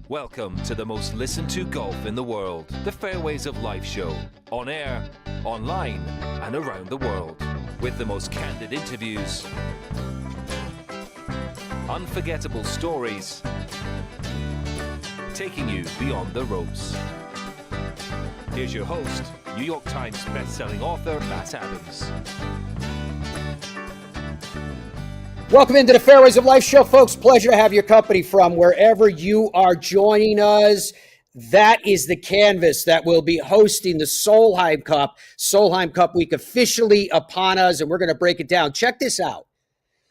Welcome to the most listened to golf in the world, the Fairways of Life show, on air, online, and around the world, with the most candid interviews, unforgettable stories, taking you beyond the ropes. Here's your host, New York Times best-selling author, Matt Adams. Welcome into the Fairways of Life show, folks. Pleasure to have your company from wherever you are joining us. That is the canvas that will be hosting the Solheim Cup. Solheim Cup week officially upon us, and we're going to break it down. Check this out.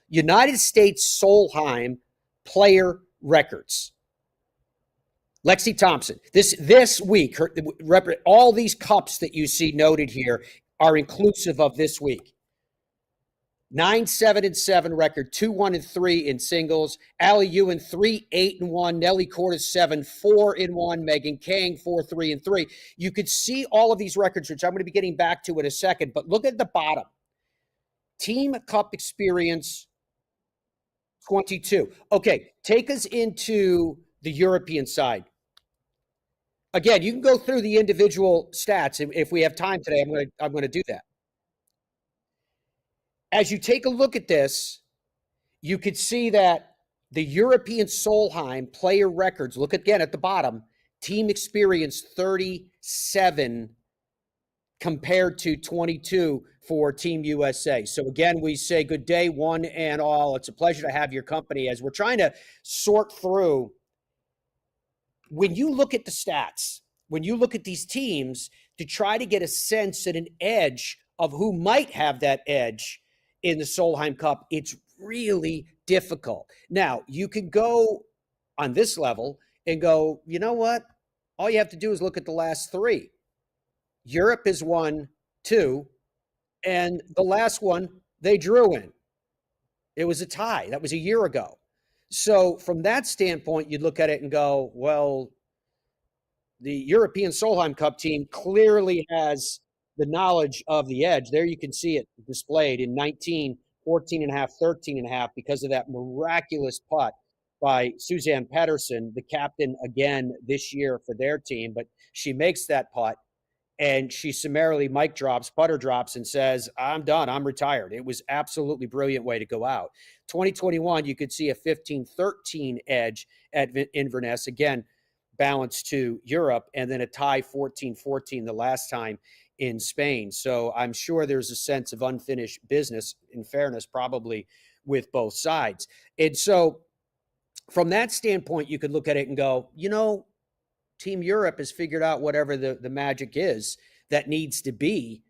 United States Solheim player records. Lexi Thompson. This week, all these cups that you see noted here are inclusive of this week. 9-7-7 record, 2-1-3 in singles. Allie Ewan 3-8-1. Nelly Cordes 7-4-1. Megan Kang 4-3-3. You could see all of these records, which I'm going to be getting back to in a second. But look at the bottom. Team Cup experience 22. Okay, take us into the European side. Again, you can go through the individual stats. If we have time today, I'm going to do that. As you take a look at this, you could see that the European Solheim player records, look again at the bottom, team experience 37 compared to 22 for Team USA. So again, we say good day, one and all. It's a pleasure to have your company as we're trying to sort through. When you look at the stats, when you look at these teams to try to get a sense and an edge of who might have that edge in the Solheim Cup, it's really difficult. Now, you can go on this level and go, you know what? All you have to do is look at the last three. Europe has won 2, and the last one they drew in. It was a tie. That was a year ago. So from that standpoint, you'd look at it and go, well, the European Solheim Cup team clearly has the knowledge of the edge. There you can see it displayed in 19, 14.5, 13.5 because of that miraculous putt by Suzanne Pettersson, the captain again this year for their team. But she makes that putt and she summarily putter drops and says, I'm done. I'm retired. It was absolutely brilliant way to go out. 2021, you could see a 15-13 edge at Inverness. Again, balanced to Europe, and then a tie 14-14 the last time in Spain. So I'm sure there's a sense of unfinished business, in fairness, probably with both sides. And so from that standpoint, you could look at it and go, you know, Team Europe has figured out whatever the magic is that needs to be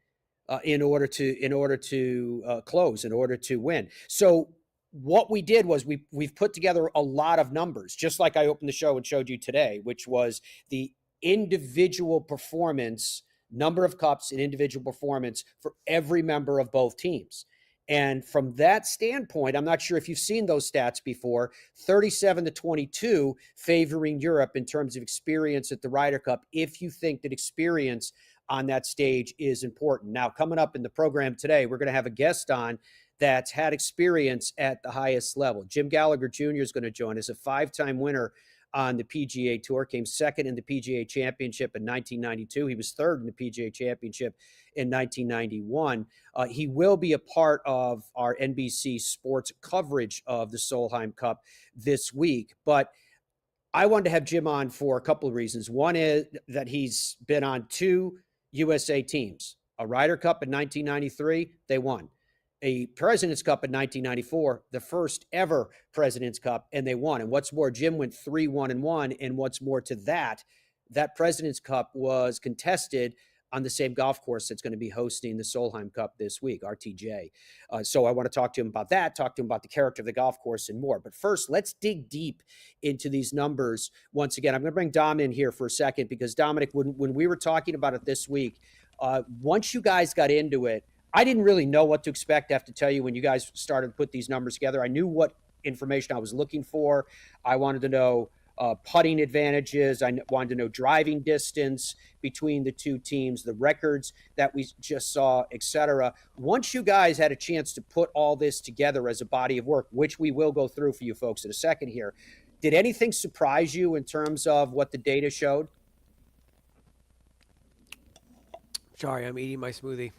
in order to close, in order to win. So what we did was we've put together a lot of numbers, just like I opened the show and showed you today, which was the individual performance, number of cups and individual performance for every member of both teams. And from that standpoint, I'm not sure if you've seen those stats before, 37-22 favoring Europe in terms of experience at the Ryder Cup, if you think that experience on that stage is important. Now, coming up in the program today, we're going to have a guest on that's had experience at the highest level. Jim Gallagher Jr. is going to join us, a 5-time winner on the PGA Tour, came second in the PGA Championship in 1992. He was third in the PGA Championship in 1991. He will be a part of our NBC Sports coverage of the Solheim Cup this week. But I wanted to have Jim on for a couple of reasons. One is that he's been on 2 USA teams, a Ryder Cup in 1993, they won. A President's Cup in 1994, the first ever President's Cup, and they won. And what's more, Jim went 3-1-1. And what's more to that President's Cup was contested on the same golf course that's going to be hosting the Solheim Cup this week, RTJ. So I want to talk to him about that, talk to him about the character of the golf course and more. But first, let's dig deep into these numbers. Once again, I'm going to bring Dom in here for a second because, Dominic, when we were talking about it this week, once you guys got into it, I didn't really know what to expect, I have to tell you, when you guys started to put these numbers together. I knew what information I was looking for. I wanted to know putting advantages. I wanted to know driving distance between the two teams, the records that we just saw, etc. Once you guys had a chance to put all this together as a body of work, which we will go through for you folks in a second here, Did anything surprise you in terms of what the data showed? Sorry, I'm eating my smoothie.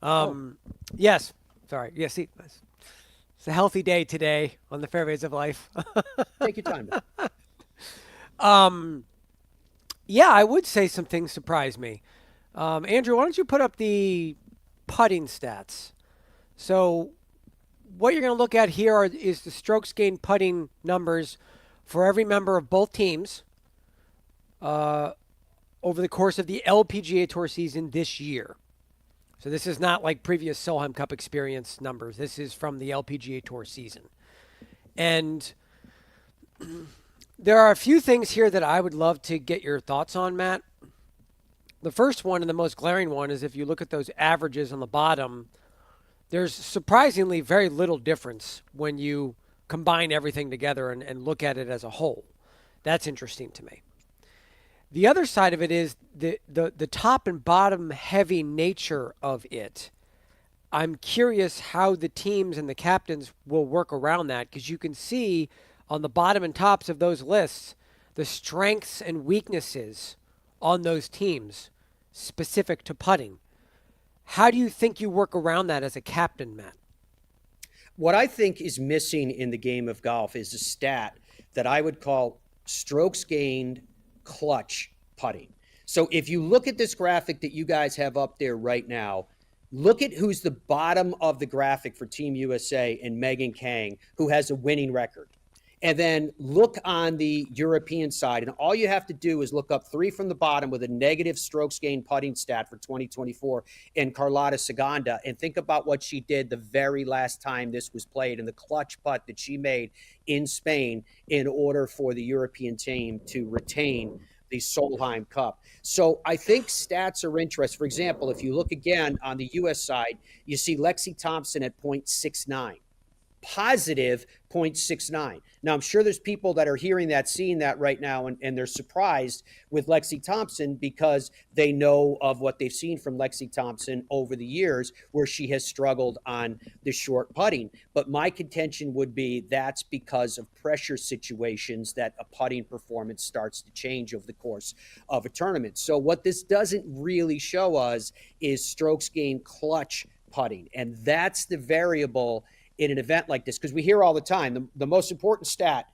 Oh, Yes. Sorry. Yes, it's a healthy day today on the fairways of life. take your time. Yeah, I would say some things surprised me. Andrew, why don't you put up the putting stats? So, what you're going to look at here is the strokes gained putting numbers for every member of both teams over the course of the LPGA Tour season this year. So this is not like previous Solheim Cup experience numbers. This is from the LPGA Tour season. And there are a few things here that I would love to get your thoughts on, Matt. The first one and the most glaring one is if you look at those averages on the bottom, there's surprisingly very little difference when you combine everything together and look at it as a whole. That's interesting to me. The other side of it is the top and bottom heavy nature of it. I'm curious how the teams and the captains will work around that, because you can see on the bottom and tops of those lists the strengths and weaknesses on those teams specific to putting. How do you think you work around that as a captain, Matt? What I think is missing in the game of golf is a stat that I would call strokes gained clutch putting. So if you look at this graphic that you guys have up there right now, look at who's the bottom of the graphic for Team USA and Megan Kang, who has a winning record. And then look on the European side, and all you have to do is look up three from the bottom with a negative strokes gained putting stat for 2024 in Carlotta Saganda, and think about what she did the very last time this was played and the clutch putt that she made in Spain in order for the European team to retain the Solheim Cup. So I think stats are interesting. For example, if you look again on the U.S. side, you see Lexi Thompson at 0.69. Positive 0.69. Now, I'm sure there's people that are hearing that, seeing that right now, and they're surprised with Lexi Thompson because they know of what they've seen from Lexi Thompson over the years where she has struggled on the short putting. But my contention would be that's because of pressure situations that a putting performance starts to change over the course of a tournament. So what this doesn't really show us is strokes gained clutch putting, and that's the variable in an event like this, because we hear all the time, the most important stat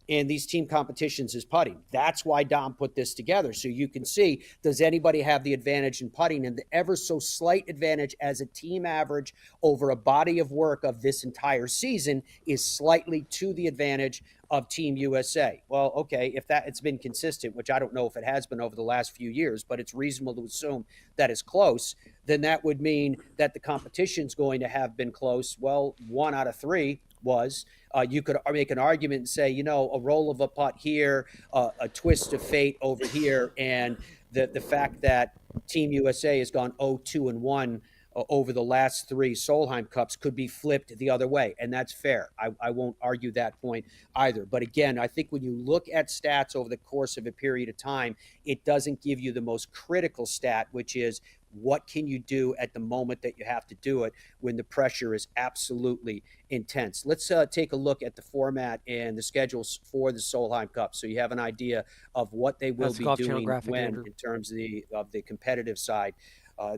in these team competitions is putting. That's why Dom put this together. So you can see, does anybody have the advantage in putting? And the ever so slight advantage as a team average over a body of work of this entire season is slightly to the advantage of Team USA. Well, okay, if that it's been consistent, which I don't know if it has been over the last few years, but it's reasonable to assume that is close, then that would mean that the competition's going to have been close. Well, 1 out of 3 was. You could make an argument and say, you know, a roll of a putt here, a twist of fate over here, and the fact that Team USA has gone 0-2-1 over the last 3 Solheim Cups could be flipped the other way, and that's fair. I won't argue that point either. But again, I think when you look at stats over the course of a period of time, it doesn't give you the most critical stat, which is what can you do at the moment that you have to do it when the pressure is absolutely intense. Let's take a look at the format and the schedules for the Solheim Cup so you have an idea of what they will be doing when Andrew. In terms of the competitive side.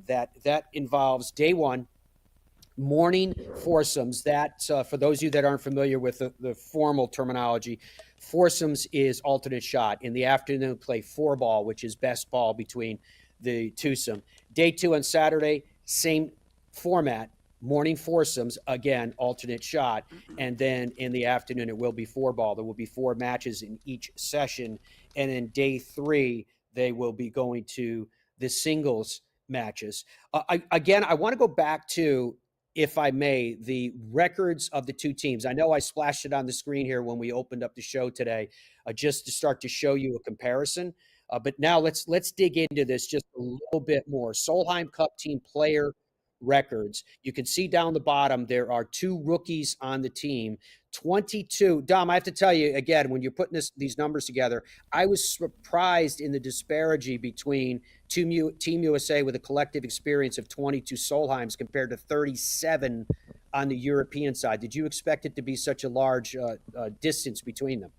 That involves day one, morning foursomes. That, for those of you that aren't familiar with the formal terminology, foursomes is alternate shot. In the afternoon, play 4-ball, which is best ball between the twosome. Day 2 on Saturday, same format, morning foursomes, again, alternate shot. And then in the afternoon, it will be 4-ball. There will be 4 matches in each session. And then day 3, they will be going to the singles matches. I want to go back to, if I may, the records of the two teams. I know I splashed it on the screen here when we opened up the show today, just to start to show you a comparison. But now let's dig into this just a little bit more. Solheim Cup team player records. You can see down the bottom, there are 2 rookies on the team. 22. Dom, I have to tell you again, when you're putting these numbers together, I was surprised in the disparity between Team USA with a collective experience of 22 Solheims compared to 37 on the European side. Did you expect it to be such a large distance between them?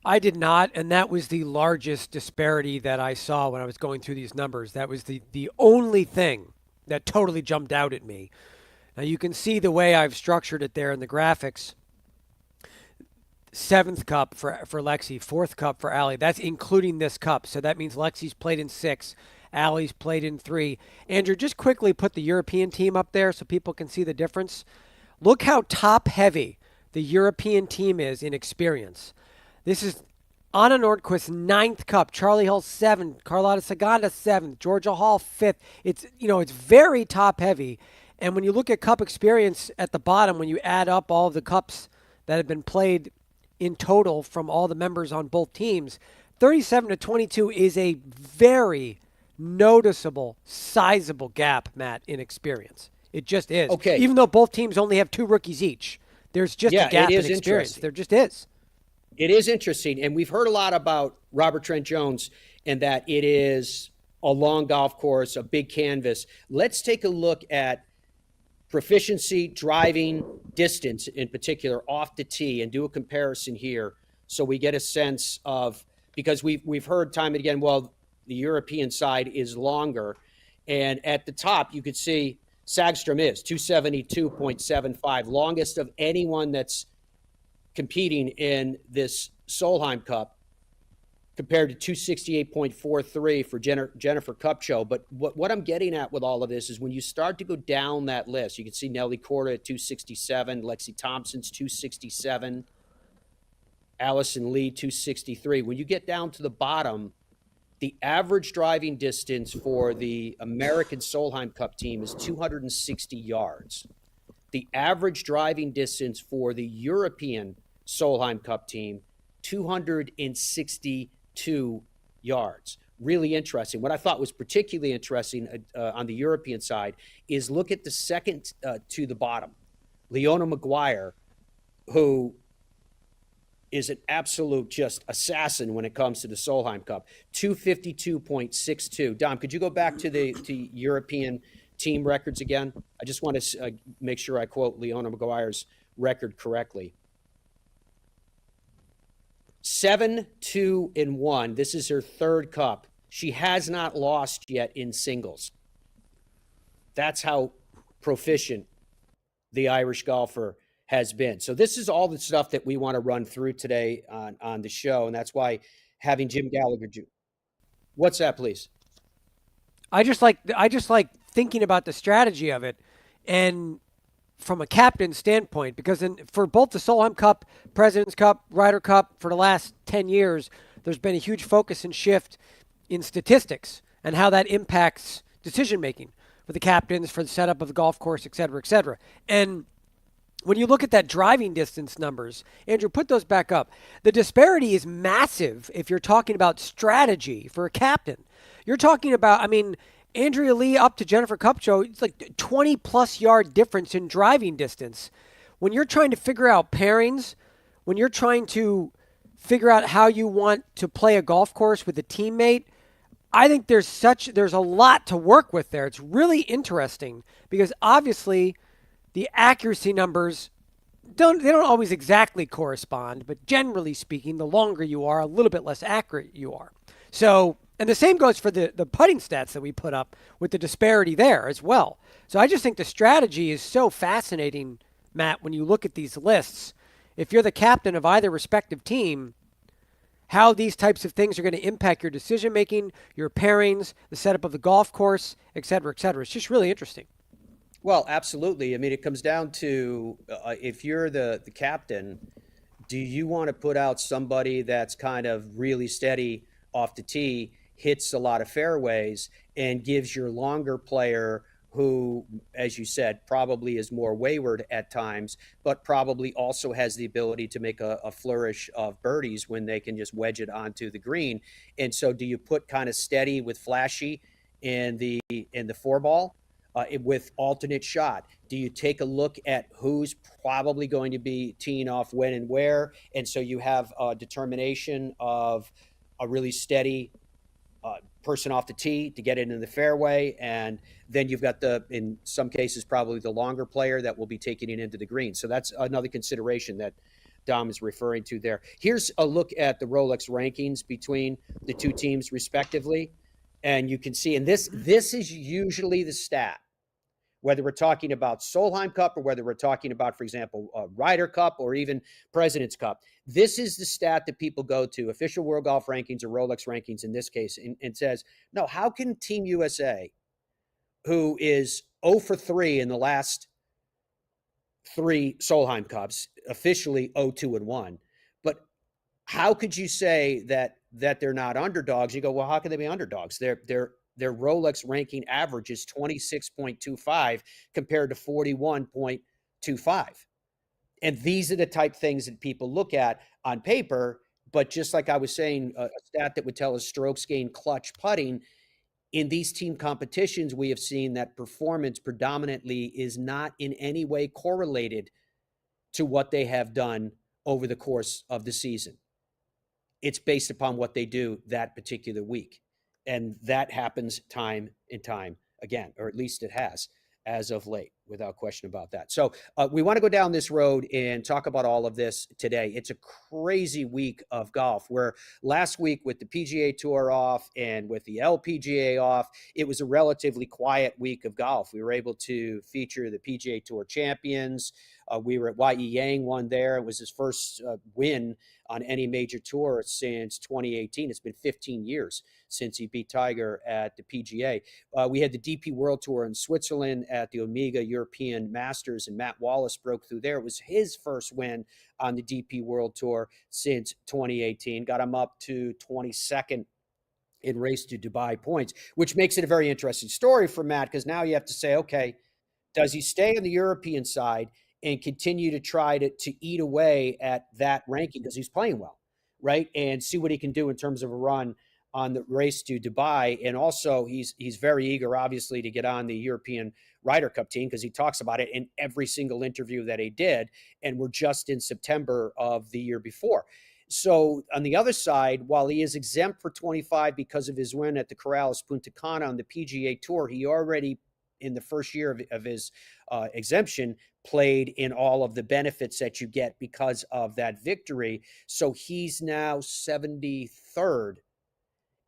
I did not, and that was the largest disparity that I saw when I was going through these numbers. That was the only thing that totally jumped out at me. Now you can see the way I've structured it there in the graphics. Seventh cup for Lexi, fourth cup for Allie. That's including this cup. So that means Lexi's played in 6, Allie's played in 3. Andrew, just quickly put the European team up there so people can see the difference. Look how top heavy the European team is in experience. This is Anna Nordquist's 9th cup, Charlie Hill 7th, Carlotta Saganda 7th, Georgia Hall 5th. It's very top heavy. And when you look at cup experience at the bottom, when you add up all of the cups that have been played in total from all the members on both teams, 37 to 22 is a very noticeable, sizable gap, Matt, in experience. It just is. Okay. Even though both teams only have 2 rookies each, there's just a gap in experience. There just is. It is interesting. And we've heard a lot about Robert Trent Jones and that it is a long golf course, a big canvas. Let's take a look at proficiency, driving, distance in particular off the tee and do a comparison here so we get a sense of, because we've heard time and again, well, the European side is longer. And at the top, you could see Sagstrom is 272.75, longest of anyone that's competing in this Solheim Cup, compared to 268.43 for Jennifer Kupcho. But what I'm getting at with all of this is when you start to go down that list, you can see Nelly Korda at 267, Lexi Thompson's 267, Allison Lee 263. When you get down to the bottom, the average driving distance for the American Solheim Cup team is 260 yards. The average driving distance for the European Solheim Cup team, 262 yards. Really interesting. What I thought was particularly interesting on the European side is look at the second to the bottom, Leona Maguire, who is an absolute just assassin when it comes to the Solheim Cup, 252.62. Dom, could you go back to the European team records again? I just want to make sure I quote Leona Maguire's record correctly. 7-2-1. This is her 3rd cup. She has not lost yet in singles. That's how proficient the Irish golfer has been. So this is all the stuff that we want to run through today on the show, and that's why having Jim Gallagher do. What's that, please? I just like thinking about the strategy of it, and from a captain standpoint, because for both the Solheim Cup, President's Cup, Ryder Cup, for the last 10 years, there's been a huge focus and shift in statistics and how that impacts decision-making for the captains, for the setup of the golf course, et cetera, et cetera. And when you look at that driving distance numbers, Andrew, put those back up. The disparity is massive if you're talking about strategy for a captain. You're talking about, Andrea Lee up to Jennifer Kupcho, it's like 20-plus yard difference in driving distance. When you're trying to figure out pairings, when you're trying to figure out how you want to play a golf course with a teammate, I think there's a lot to work with there. It's really interesting because obviously the accuracy numbers don't always exactly correspond, but generally speaking, the longer you are, a little bit less accurate you are. So, and the same goes for the putting stats that we put up with the disparity there as well. So I just think the strategy is so fascinating, Matt, when you look at these lists. If you're the captain of either respective team, how these types of things are going to impact your decision-making, your pairings, the setup of the golf course, et cetera, et cetera. It's just really interesting. Well, absolutely. It comes down to if you're the captain, do you want to put out somebody that's kind of really steady off the tee, hits a lot of fairways, and gives your longer player who, as you said, probably is more wayward at times, but probably also has the ability to make a flourish of birdies when they can just wedge it onto the green. And so do you put kind of steady with flashy in the 4-ball? With alternate shot? Do you take a look at who's probably going to be teeing off when and where? And so you have a determination of a really steady person off the tee to get it in the fairway. And then you've got in some cases, probably the longer player that will be taking it into the green. So that's another consideration that Dom is referring to there. Here's a look at the Rolex rankings between the two teams respectively. And you can see, and this is usually the stat, whether we're talking about Solheim Cup or whether we're talking about, for example, Ryder Cup or even President's Cup. This is the stat that people go to, official World Golf Rankings or Rolex rankings in this case, and says, no, how can Team USA, who is 0 for 3 in the last 3 Solheim Cups, officially 0-2-1, but how could you say that they're not underdogs? You go, well, how can they be underdogs? Their Rolex ranking average is 26.25 compared to 41.25. And these are the type things that people look at on paper. But just like I was saying, a stat that would tell us strokes gained clutch putting, in these team competitions, we have seen that performance predominantly is not in any way correlated to what they have done over the course of the season. It's based upon what they do that particular week. And that happens time and time again, or at least it has as of late, without question about that. So we want to go down this road and talk about all of this today. It's a crazy week of golf, where last week with the PGA Tour off and with the LPGA off, it was a relatively quiet week of golf. We were able to feature the PGA Tour champions. We were at Yi Yang won there. It was his first win on any major tour since 2018. It's been 15 years since he beat Tiger at the PGA. We had the DP World Tour in Switzerland at the Omega European Masters, and Matt Wallace broke through there. It was his first win on the DP World Tour since 2018. Got him up to 22nd in Race to Dubai points, which makes it a very interesting story for Matt, because now you have to say, okay, does he stay on the European side and continue to try to eat away at that ranking because he's playing well, right? And see what he can do in terms of a run on the Race to Dubai. And also he's very eager, obviously, to get on the European Ryder Cup team, because he talks about it in every single interview that he did. And we're just in September of the year before. So on the other side, while he is exempt for 25 because of his win at the Corrales Punta Cana on the PGA Tour, he already, in the first year of his exemption, played in all of the benefits that you get because of that victory. So he's now 73rd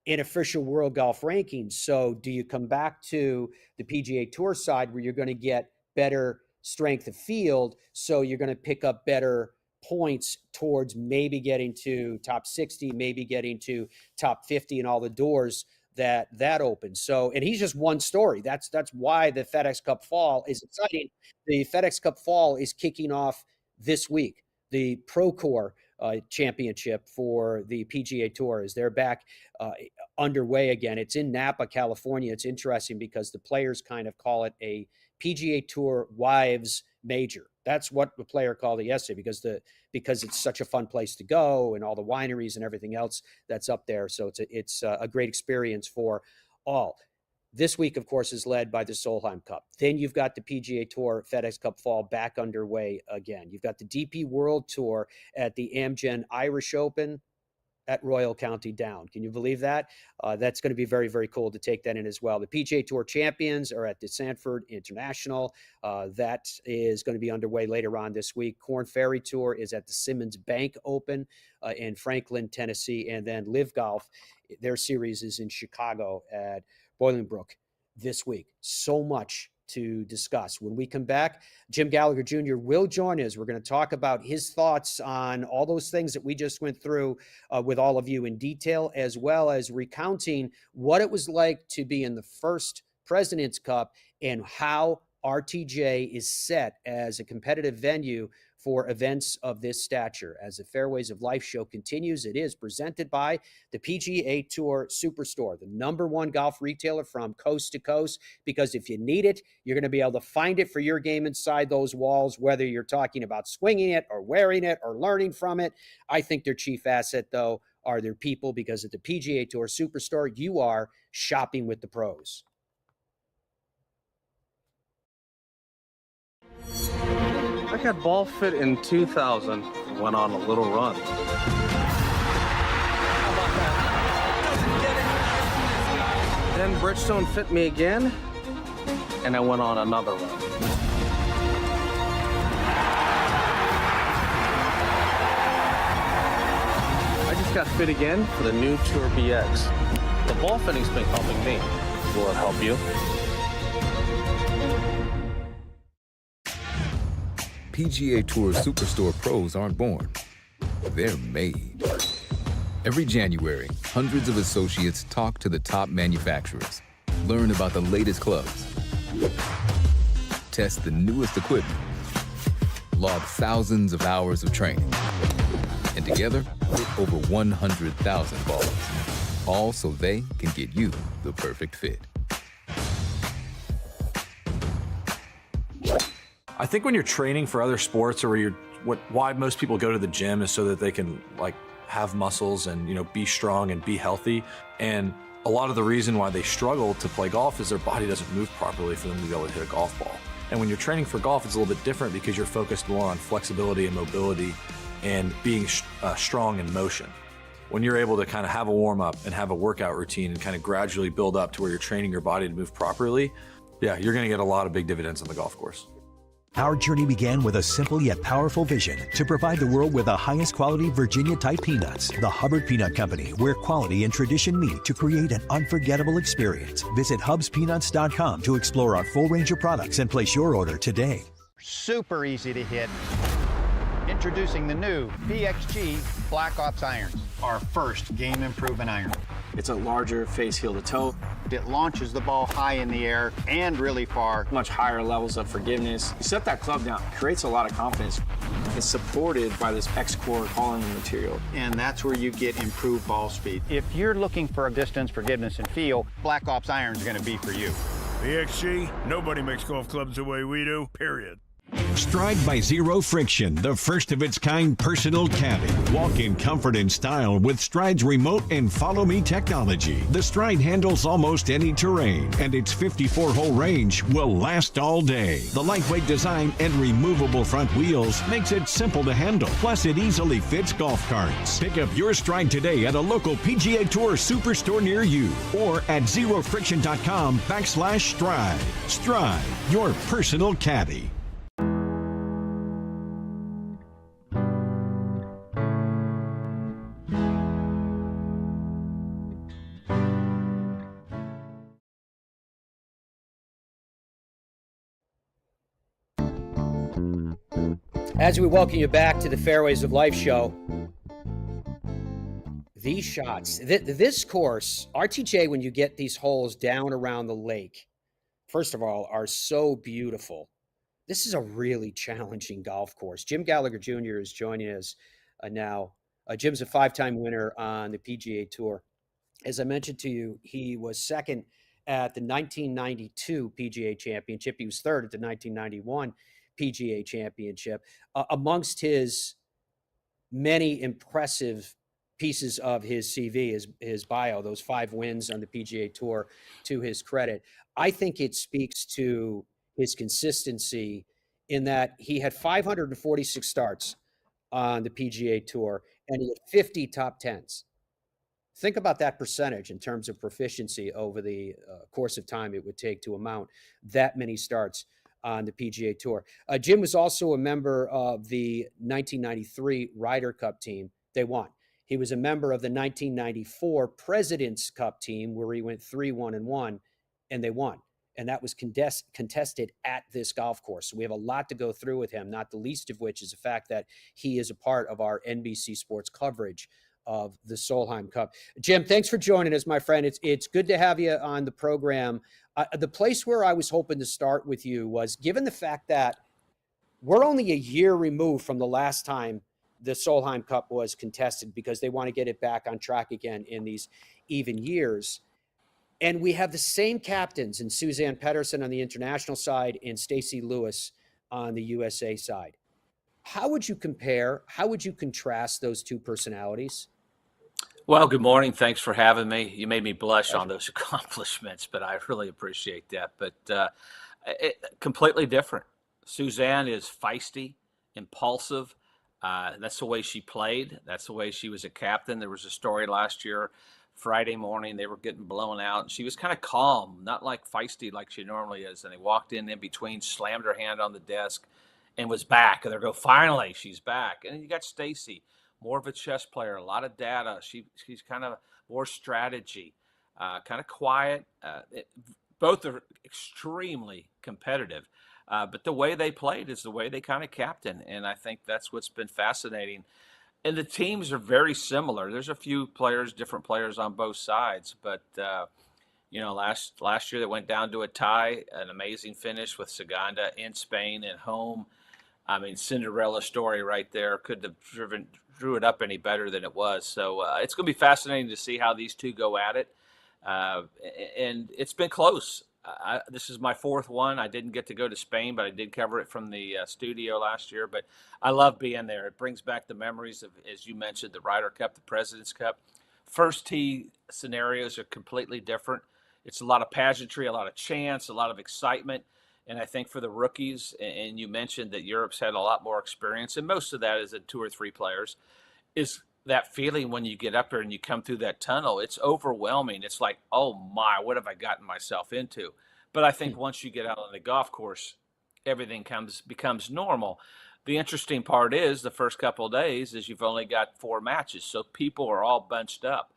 in official world golf rankings. So do you come back to the PGA Tour side, where you're going to get better strength of field, so you're going to pick up better points towards maybe getting to top 60, maybe getting to top 50, and all the doors that opens. So, and he's just one story. That's why the FedEx Cup Fall is exciting. The FedEx Cup Fall is kicking off this week. The Procore Championship for the PGA Tour is they're back underway again. It's in Napa, California. It's interesting because the players kind of call it a PGA Tour Wives Major. That's what the player called it yesterday, because it's such a fun place to go, and all the wineries and everything else that's up there. So it's a great experience for all. This week, of course, is led by the Solheim Cup. Then you've got the PGA Tour FedEx Cup Fall back underway again. You've got the DP World Tour at the Amgen Irish Open at Royal County Down. Can you believe that? That's going to be very, very cool to take that in as well. The PGA Tour champions are at the Sanford International. That is going to be underway later on this week. Korn Ferry Tour is at the Simmons Bank Open in Franklin, Tennessee. And then Live Golf, their series is in Chicago at Bolingbrook this week. So much to discuss. When we come back, Jim Gallagher Jr. will join us. We're going to talk about his thoughts on all those things that we just went through with all of you in detail, as well as recounting what it was like to be in the first President's Cup and how RTJ is set as a competitive venue for events of this stature. As the Fairways of Life show continues, it is presented by the PGA Tour Superstore, the #1 golf retailer from coast to coast, because if you need it, you're going to be able to find it for your game inside those walls, whether you're talking about swinging it or wearing it or learning from it. I think their chief asset, though, are their people, because at the PGA Tour Superstore, you are shopping with the pros. I got ball fit in 2000, went on a little run. Then Bridgestone fit me again, and I went on another run. just got fit again for the new Tour BX. The ball fitting's been helping me. Will it help you? PGA Tour Superstore pros aren't born. They're made. Every January, hundreds of associates talk to the top manufacturers, learn about the latest clubs, test the newest equipment, log thousands of hours of training, and together, hit over 100,000 balls, all so they can get you the perfect fit. I think when you're training for other sports, or why most people go to the gym is so that they can have muscles and be strong and be healthy. And a lot of the reason why they struggle to play golf is their body doesn't move properly for them to be able to hit a golf ball. And when you're training for golf, it's a little bit different because you're focused more on flexibility and mobility and being strong in motion. When you're able to kind of have a warm up and have a workout routine and kind of gradually build up to where you're training your body to move properly, yeah, you're going to get a lot of big dividends on the golf course. Our journey began with a simple yet powerful vision to provide the world with the highest quality Virginia-type peanuts. The Hubbard Peanut Company, where quality and tradition meet to create an unforgettable experience. Visit hubspeanuts.com to explore our full range of products and place your order today. Super easy to hit. Introducing the new PXG Black Ops irons, our first game-improving iron. It's a larger face heel to toe. It launches the ball high in the air and really far. Much higher levels of forgiveness. You set that club down, it creates a lot of confidence. It's supported by this X-Core polymer material. And that's where you get improved ball speed. If you're looking for a distance, forgiveness, and feel, Black Ops irons are going to be for you. PXG, nobody makes golf clubs the way we do, period. Stride by Zero Friction, the first of its kind personal caddy. Walk in comfort and style with Stride's remote and follow me technology. The Stride handles almost any terrain, and its 54-hole range will last all day. The lightweight design and removable front wheels makes it simple to handle. Plus, it easily fits golf carts. Pick up your Stride today at a local PGA Tour Superstore near you or at zerofriction.com/Stride. Stride, your personal caddy. As we welcome you back to the Fairways of Life show, these shots, this course, RTJ, when you get these holes down around the lake, first of all, are so beautiful. This is a really challenging golf course. Jim Gallagher Jr. is joining us now. Jim's a 5-time winner on the PGA Tour. As I mentioned to you, he was second at the 1992 PGA Championship. He was third at the 1991 PGA Championship. Amongst his many impressive pieces of his CV, his bio, those 5 wins on the PGA Tour, to his credit, I think it speaks to his consistency in that he had 546 starts on the PGA Tour and he had 50 top 10s. Think about that percentage in terms of proficiency over the course of time it would take to amount that many starts on the PGA Tour. Jim was also a member of the 1993 Ryder Cup team. They won. He was a member of the 1994 President's Cup team where he went 3-1-1, and they won. And that was contested at this golf course. So we have a lot to go through with him, not the least of which is the fact that he is a part of our NBC Sports coverage of the Solheim Cup. Jim, thanks for joining us, my friend. It's good to have you on the program. The place where I was hoping to start with you was, given the fact that we're only a year removed from the last time the Solheim Cup was contested, because they want to get it back on track again in these even years. And we have the same captains in Suzanne Pedersen on the international side and Stacey Lewis on the USA side. How would you compare? How would you contrast those two personalities? Well, good morning. Thanks for having me. You made me blush on those accomplishments, but I really appreciate that. But completely different. Suzanne is feisty, impulsive. That's the way she played. That's the way she was a captain. There was a story last year, Friday morning, they were getting blown out. And she was kind of calm, not like feisty like she normally is. And they walked in between, slammed her hand on the desk, and was back. And they go, finally, she's back. And then you got Stacey, more of a chess player, a lot of data. She's kind of more strategy, kind of quiet. Both are extremely competitive, but the way they played is the way they kind of captain, and I think that's what's been fascinating. And the teams are very similar. There's a few players, different players on both sides, but last year that went down to a tie, an amazing finish with Saganda in Spain at home. I mean, Cinderella story right there. Couldn't have drew it up any better than it was. So it's going to be fascinating to see how these two go at it. And it's been close. This is my fourth one. I didn't get to go to Spain, but I did cover it from the studio last year. But I love being there. It brings back the memories of, as you mentioned, the Ryder Cup, the President's Cup. First tee scenarios are completely different. It's a lot of pageantry, a lot of chance, a lot of excitement. And I think for the rookies, and you mentioned that Europe's had a lot more experience, and most of that is in 2 or 3 players, is that feeling when you get up there and you come through that tunnel. It's overwhelming. It's like, oh my, what have I gotten myself into? But I think once you get out on the golf course, everything becomes normal. The interesting part is the first couple of days is you've only got 4 matches, so people are all bunched up.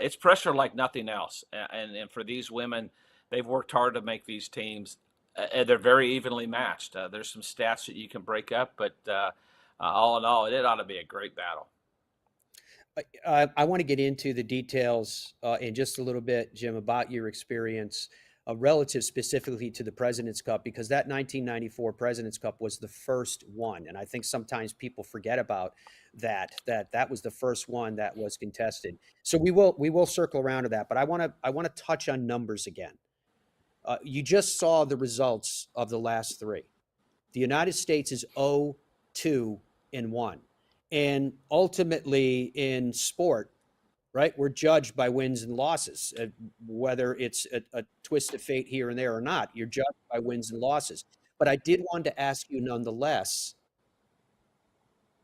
It's pressure like nothing else. And for these women, they've worked hard to make these teams. They're very evenly matched. There's some stats that you can break up, but all in all, it ought to be a great battle. I want to get into the details in just a little bit, Jim, about your experience relative specifically to the President's Cup, because that 1994 President's Cup was the first one. And I think sometimes people forget about that was the first one that was contested. So we will circle around to that, but I want to touch on numbers again. You just saw the results of the last 3. The United States is 0-2-1. And ultimately in sport, right, we're judged by wins and losses, whether it's a twist of fate here and there or not. You're judged by wins and losses. But I did want to ask you nonetheless,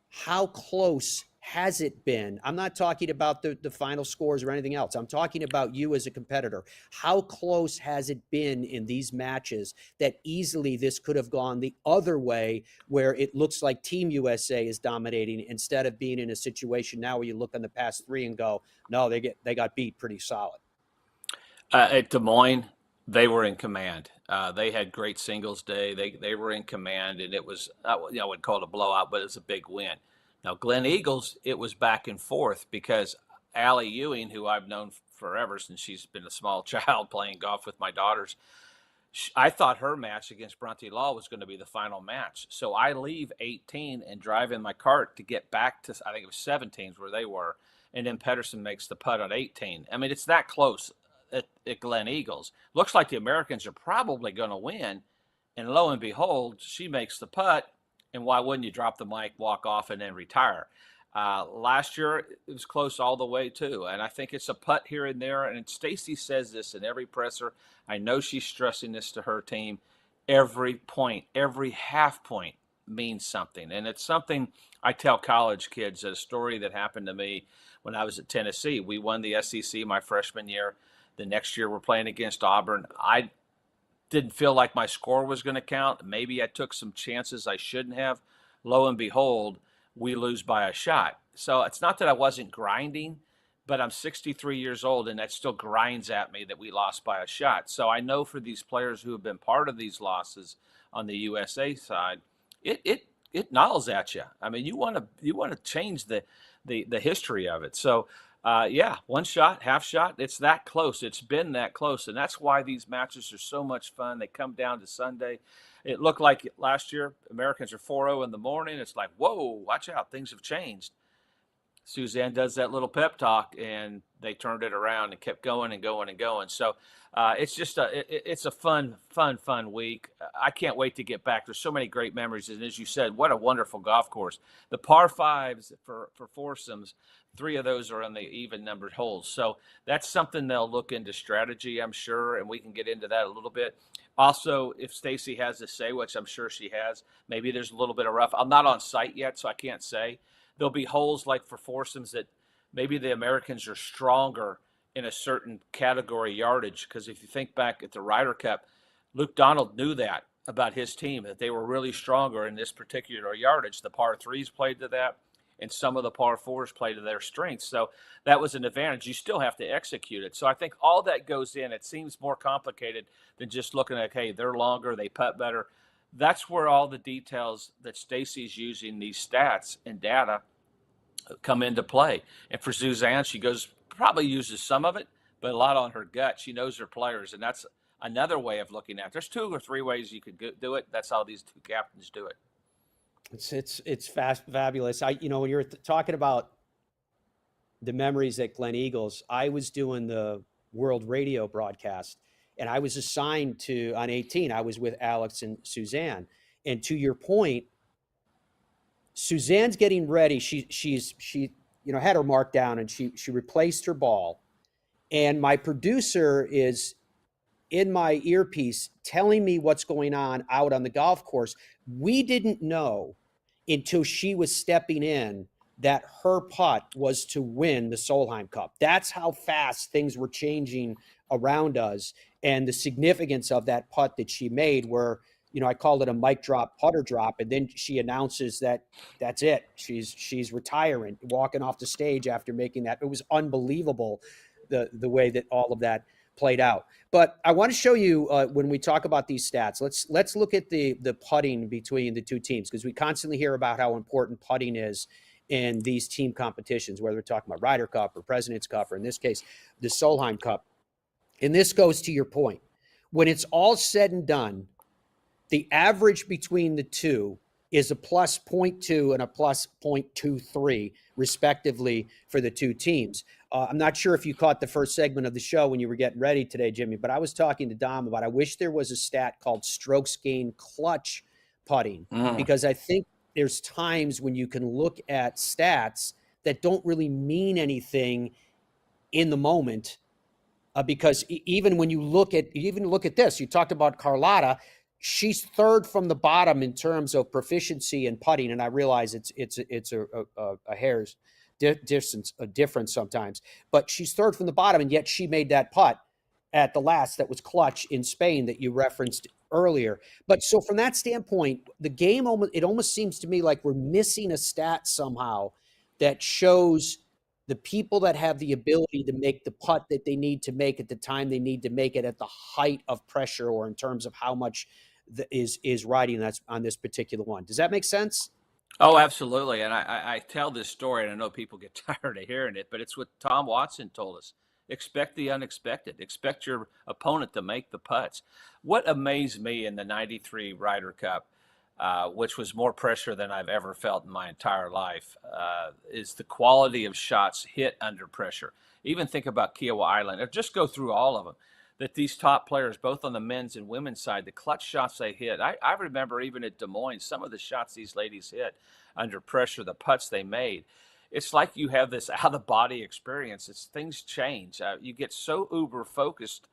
how close has it been? I'm not talking about the final scores or anything else. I'm talking about you as a competitor. How close has it been in these matches that easily this could have gone the other way, where it looks like Team USA is dominating instead of being in a situation now where you look on the past 3 and go, no, they got beat pretty solid? At Des Moines, they were in command. They had great singles day. They were in command, and it was, I wouldn't call it a blowout, but it was a big win. Now, Glen Eagles, it was back and forth because Allie Ewing, who I've known forever since she's been a small child playing golf with my daughters, I thought her match against Bronte Law was going to be the final match. So I leave 18 and drive in my cart to get back to, I think it was 17s where they were, and then Pedersen makes the putt on 18. I mean, it's that close at Glen Eagles. Looks like the Americans are probably going to win, and lo and behold, she makes the putt. And why wouldn't you drop the mic, walk off, and then retire? Last year, it was close all the way, too. And I think it's a putt here and there. And Stacy says this in every presser. I know she's stressing this to her team. Every point, every half point means something. And it's something I tell college kids, a story that happened to me when I was at Tennessee. We won the SEC my freshman year. The next year, we're playing against Auburn. I didn't feel like my score was going to count. Maybe I took some chances I shouldn't have. Lo and behold, we lose by a shot. So it's not that I wasn't grinding, but I'm 63 years old, and that still grinds at me that we lost by a shot. So I know for these players who have been part of these losses on the USA side, it gnaws at you. I mean, you want to change the history of it. So yeah, one shot, half shot, it's that close. It's been that close. And that's why these matches are so much fun. They come down to Sunday. It looked like last year, Americans are 4-0 in the morning. It's like, whoa, watch out. Things have changed. Suzanne does that little pep talk, and they turned it around and kept going and going and going. So it's just it's a fun week. I can't wait to get back. There's so many great memories. And as you said, what a wonderful golf course. The par fives for foursomes, 3 of those are on the even numbered holes. So that's something they'll look into strategy, I'm sure, and we can get into that a little bit. Also, if Stacy has to say, which I'm sure she has, maybe there's a little bit of rough. I'm not on site yet, so I can't say. There'll be holes like for foursomes that maybe the Americans are stronger in a certain category yardage. Because if you think back at the Ryder Cup, Luke Donald knew that about his team, that they were really stronger in this particular yardage. The par threes played to that. and some of the par fours play to their strengths. So that was an advantage. You still have to execute it. So I think all that goes in. It seems more complicated than just looking at, hey, they're longer, they putt better. That's where all the details that Stacy's using, these stats and data, come into play. And for Suzanne, she probably uses some of it, but a lot on her gut. She knows her players, and that's another way of looking at it. There's 2 or 3 ways you could do it. That's how these 2 captains do it. It's fabulous. When you're talking about the memories at Glen Eagles, I was doing the World Radio broadcast, and I was assigned to, on 18, I was with Alex and Suzanne. And to your point, Suzanne's getting ready. She had her mark down, and she replaced her ball. And my producer is in my earpiece telling me what's going on out on the golf course. We didn't know until she was stepping in that her putt was to win the Solheim Cup. That's how fast things were changing around us, and the significance of that putt that she made, where, I called it a mic drop, putter drop, and then she announces that that's it. She's retiring, walking off the stage after making that. It was unbelievable, the way that all of that played out. But I want to show you when we talk about these stats, let's look at the putting between the 2 teams, because we constantly hear about how important putting is in these team competitions, whether we're talking about Ryder Cup or President's Cup, or in this case, the Solheim Cup. And this goes to your point. When it's all said and done, the average between the 2 is a plus 0.2 and a plus 0.23, respectively, for the 2 teams. I'm not sure if you caught the first segment of the show when you were getting ready today, Jimmy, but I was talking to Dom about, I wish there was a stat called strokes gained clutch putting, because I think there's times when you can look at stats that don't really mean anything in the moment, because even when you look at this, you talked about Carlotta. She's 3rd from the bottom in terms of proficiency in putting, and I realize it's a hair's difference sometimes, but she's 3rd from the bottom, and yet she made that putt at the last that was clutch in Spain that you referenced earlier. But so from that standpoint, the game almost seems to me like we're missing a stat somehow that shows the people that have the ability to make the putt that they need to make at the time they need to make it, at the height of pressure, or in terms of how much is riding that's on this particular one. Does that make sense? Oh, absolutely. And I tell this story, and I know people get tired of hearing it, but it's what Tom Watson told us. Expect the unexpected. Expect your opponent to make the putts. What amazed me in the 93 Ryder Cup, which was more pressure than I've ever felt in my entire life, is the quality of shots hit under pressure. Even think about Kiowa Island, or just go through all of them, that these top players, both on the men's and women's side, the clutch shots they hit. I remember even at Des Moines, some of the shots these ladies hit under pressure, the putts they made. It's like you have this out-of-body experience. Things change. You get so uber focused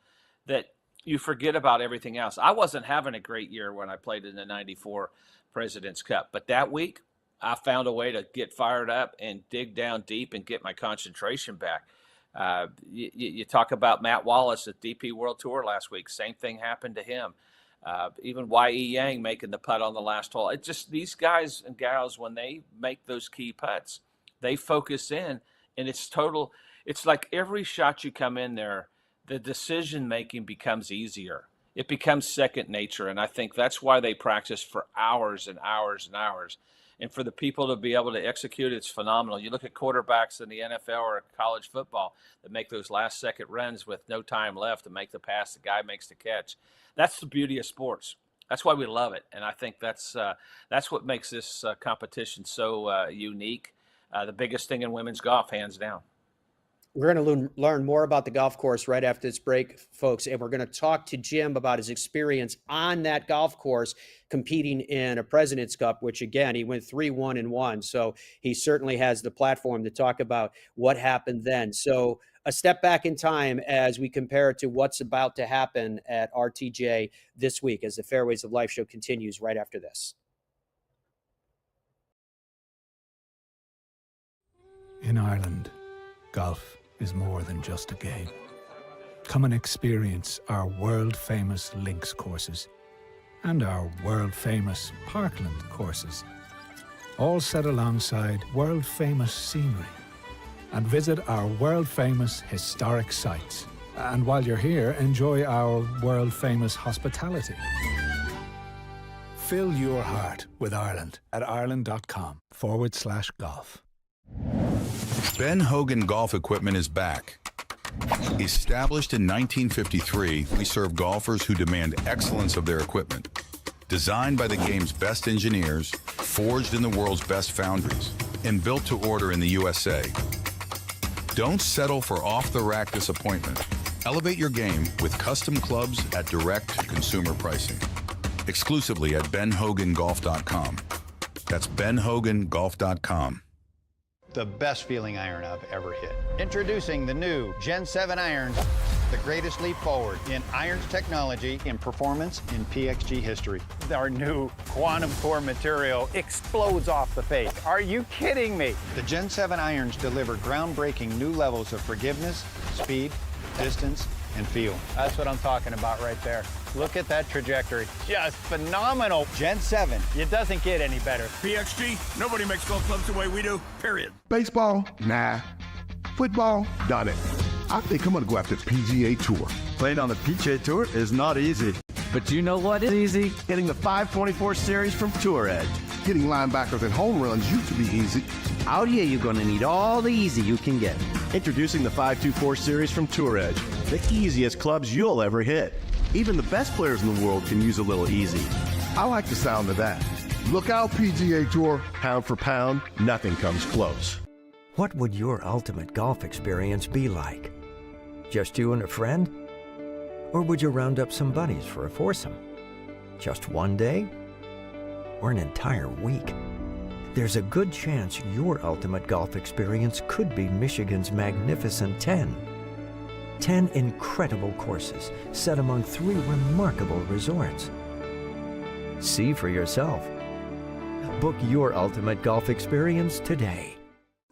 that you forget about everything else. I wasn't having a great year when I played in the 94 President's Cup, but that week I found a way to get fired up and dig down deep and get my concentration back. You talk about Matt Wallace at DP World Tour last week. Same thing happened to him. Even Y.E. Yang making the putt on the last hole. It just, these guys and gals, when they make those key putts, they focus in, and it's total. It's like every shot you come in there, the decision making becomes easier. It becomes second nature, and I think that's why they practice for hours and hours and hours. And for the people to be able to execute, it's phenomenal. You look at quarterbacks in the NFL or college football that make those last second runs with no time left to make the pass, the guy makes the catch. That's the beauty of sports. That's why we love it, and I think that's what makes this competition so unique. The biggest thing in women's golf, hands down. We're going to learn more about the golf course right after this break, folks, and we're going to talk to Jim about his experience on that golf course competing in a President's Cup, which, again, he went 3-1-1, so he certainly has the platform to talk about what happened then. So a step back in time as we compare it to what's about to happen at RTJ this week as the Fairways of Life show continues right after this. In Ireland, golf is more than just a game. Come and experience our world-famous links courses and our world-famous Parkland courses. all set alongside world-famous scenery. And visit our world-famous historic sites. And while you're here, enjoy our world-famous hospitality. Fill your heart with Ireland at ireland.com/golf. Ben Hogan Golf Equipment is back. Established in 1953, we serve golfers who demand excellence of their equipment. Designed by the game's best engineers, forged in the world's best foundries, and built to order in the USA. Don't settle for off-the-rack disappointment. Elevate your game with custom clubs at direct-to-consumer pricing. Exclusively at benhogangolf.com. That's benhogangolf.com. The best feeling iron I've ever hit. Introducing the new Gen 7 irons, the greatest leap forward in irons technology, in performance, in PXG history. Our new quantum core material explodes off the face. Are you kidding me? The Gen 7 irons deliver groundbreaking new levels of forgiveness, speed, distance, and feel. That's what I'm talking about right there. Look at that trajectory. Just phenomenal. Gen 7. It doesn't get any better. PXG, nobody makes golf clubs the way we do, period. Baseball? Nah. Football? Done it. I think I'm gonna go after PGA Tour. Playing on the PGA Tour is not easy. But you know what is easy? Hitting the 524 series from Tour Edge. Hitting linebackers and home runs used to be easy. Out here, you're going to need all the easy you can get. Introducing the 524 series from Tour Edge. The easiest clubs you'll ever hit. Even the best players in the world can use a little easy. I like the sound of that. Look out, PGA Tour. Pound for pound, nothing comes close. What would your ultimate golf experience be like? Just you and a friend? Or would you round up some buddies for a foursome? Just one day? Or an entire week? There's a good chance your ultimate golf experience could be Michigan's magnificent 10. 10 incredible courses set among 3 remarkable resorts. See for yourself. Book your ultimate golf experience today.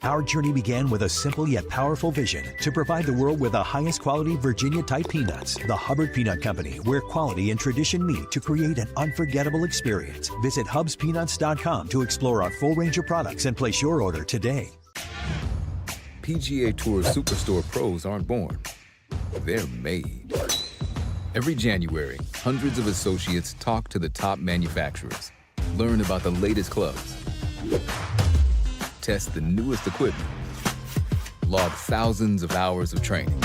Our journey began with a simple yet powerful vision to provide the world with the highest quality Virginia-type peanuts. The Hubbard Peanut Company, where quality and tradition meet to create an unforgettable experience. Visit hubspeanuts.com to explore our full range of products and place your order today. PGA Tour Superstore pros aren't born. They're made. Every January, hundreds of associates talk to the top manufacturers, learn about the latest clubs, test the newest equipment, log thousands of hours of training,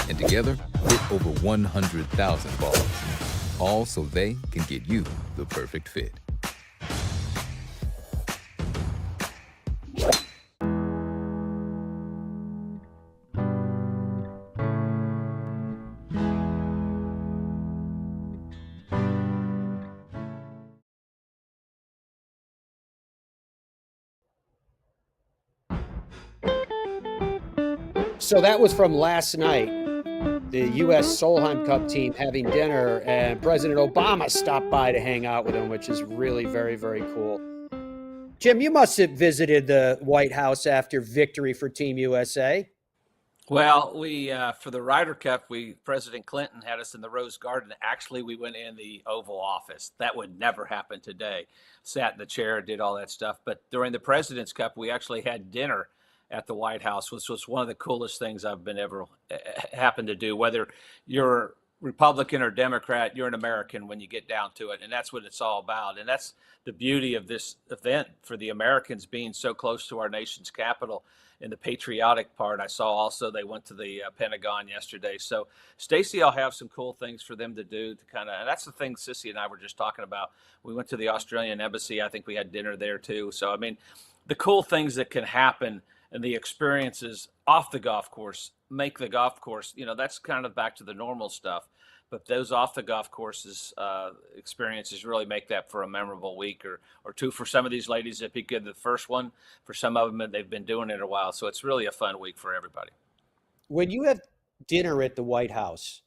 and together hit over 100,000 balls, all so they can get you the perfect fit. So that was from last night, the U.S. Solheim Cup team having dinner, and President Obama stopped by to hang out with them, which is really very, very cool. Jim, you must have visited the White House after victory for Team USA. Well, we for the Ryder Cup, President Clinton had us in the Rose Garden. Actually, we went in the Oval Office. That would never happen today. Sat in the chair, did all that stuff. But during the President's Cup, we actually had dinner at the White House, which was one of the coolest things I've been ever happened to do. Whether you're Republican or Democrat, you're an American when you get down to it, and that's what it's all about. And that's the beauty of this event for the Americans being so close to our nation's capital. In the patriotic part, I saw also they went to the Pentagon yesterday. So Stacey, I'll have some cool things for them to do to kind of, and that's the thing Sissy and I were just talking about. We went to the Australian Embassy. I think we had dinner there too. So, I mean, the cool things that can happen and the experiences off the golf course make the golf course, that's kind of back to the normal stuff. But those off the golf courses experiences really make that for a memorable week or two for some of these ladies. It'd be good the first one. For some of them, they've been doing it a while. So it's really a fun week for everybody. When you have dinner at the White House,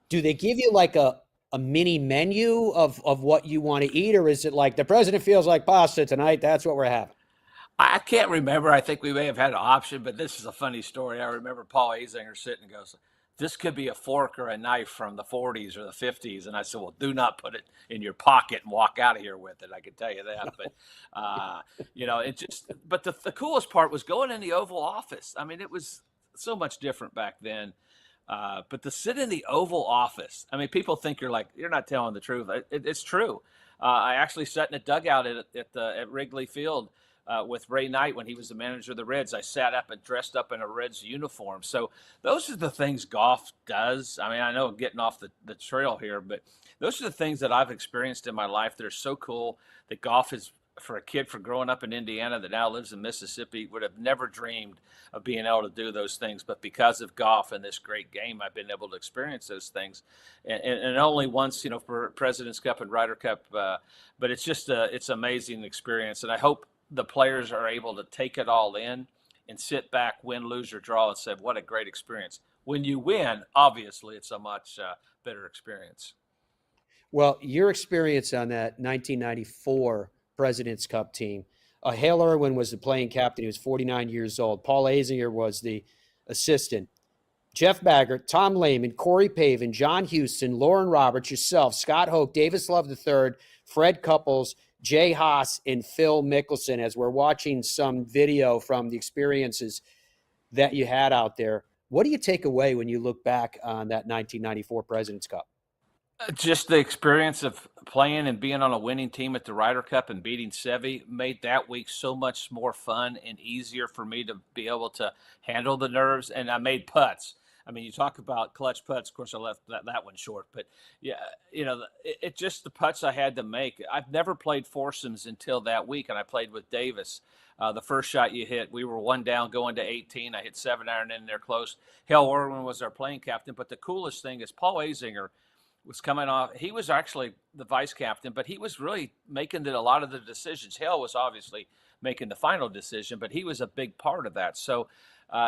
do they give you like a mini menu of what you want to eat? Or is it like the president feels like pasta tonight, that's what we're having? I can't remember. I think we may have had an option, but this is a funny story. I remember Paul Azinger sitting and goes, this could be a fork or a knife from the 40s or the 50s. And I said, well, do not put it in your pocket and walk out of here with it. I can tell you that. But, but the coolest part was going in the Oval Office. I mean, it was so much different back then. But to sit in the Oval Office, I mean, people think you're not telling the truth. It's true. I actually sat in a dugout at Wrigley Field with Ray Knight when he was the manager of the Reds. I sat up and dressed up in a Reds uniform. So those are the things golf does. I mean, I know I'm getting off the trail here, but those are the things that I've experienced in my life that are so cool that golf is, for a kid for growing up in Indiana that now lives in Mississippi, would have never dreamed of being able to do those things. But because of golf and this great game, I've been able to experience those things. And only once, for President's Cup and Ryder Cup. But it's just it's an amazing experience. And I hope the players are able to take it all in and sit back, win, lose, or draw, and say, what a great experience. When you win, obviously, it's a much better experience. Well, your experience on that 1994 President's Cup team. Hale Irwin was the playing captain. He was 49 years old. Paul Azinger was the assistant. Jeff Baggert, Tom Lehman, Corey Pavin, John Houston, Lauren Roberts, yourself, Scott Hoke, Davis Love III, Fred Couples, Jay Haas, and Phil Mickelson, as we're watching some video from the experiences that you had out there. What do you take away when you look back on that 1994 President's Cup? Just the experience of playing and being on a winning team at the Ryder Cup and beating Seve made that week so much more fun and easier for me to be able to handle the nerves. And I made putts. I mean, you talk about clutch putts. Of course, I left that one short. But, yeah, it just the putts I had to make. I've never played foursomes until that week, and I played with Davis. The first shot you hit, we were one down going to 18. I hit 7-iron in there close. Hale Irwin was our playing captain. But the coolest thing is Paul Azinger was coming off. He was actually the vice captain, but he was really making a lot of the decisions. Hale was obviously making the final decision, but he was a big part of that. So